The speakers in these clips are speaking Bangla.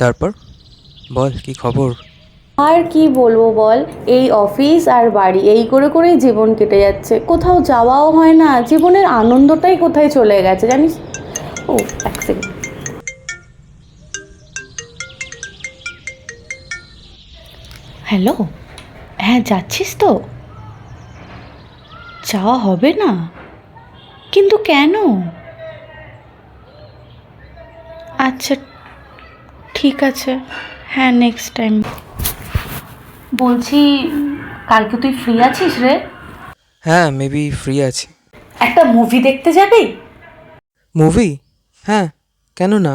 তারপর বল কি খবর? আর কি বলবো বল, এই অফিস আর বাড়ি এই করে করেই জীবন কেটে যাচ্ছে, কোথাও যাওয়াও হয় না, জীবনের আনন্দটাই কোথায় চলে গেছে জানিস। ও, এক সেকেন্ড। হ্যালো, হ্যাঁ যাচ্ছিস তো? যাওয়া হবে না? কিন্তু কেন? আচ্ছা, ঠিক আছে, হ্যাঁ নেক্সট টাইম। বলছি, কালকে তুই ফ্রি আছিস রে? হ্যাঁ, মেবি ফ্রি আছি। একটা মুভি দেখতে যাবি? মুভি? হ্যাঁ, কেন না।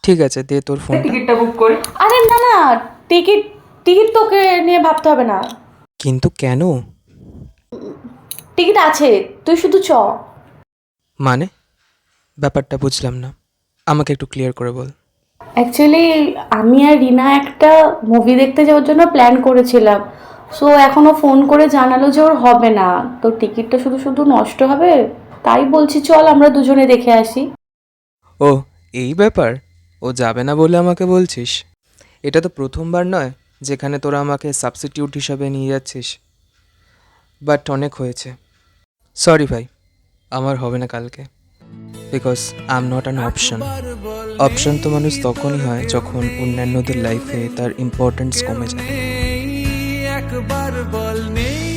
ঠিক আছে, দে তোর ফোনটা। টিকিটটা বুক করে। আরে না না, টিকিট টিকিট তোকে নিয়ে ভাবতে হবে না। কিন্তু কেন? টিকিট আছে, তুই শুধু চ। মানে ব্যাপারটা বুঝলাম না, আমাকে একটু ক্লিয়ার করে বল। অ্যাকচুয়ালি আমি আর রিনা একটা মুভি দেখতে যাওয়ার জন্য প্ল্যান করেছিলাম। সো এখনও ফোন করে জানালো যে ওর হবে না, তো টিকিটটা শুধু শুধু নষ্ট হবে। তাই বলছি চল আমরা দুজনে দেখে আসি। ও, এই ব্যাপার। ও যাবে না বলে আমাকে বলছিস? এটা তো প্রথমবার নয় যেখানে তোরা আমাকে সাবস্টিটিউট হিসাবে নিয়ে যাচ্ছিস। বাট অনেক হয়েছে। সরি ভাই, আমার হবে না কালকে। Because I am not an option. Option তো মানুষ তখনই হয় যখন অন্যান্যদের লাইফে তার ইম্পর্টেন্স কমে যায়। একবার বল নেই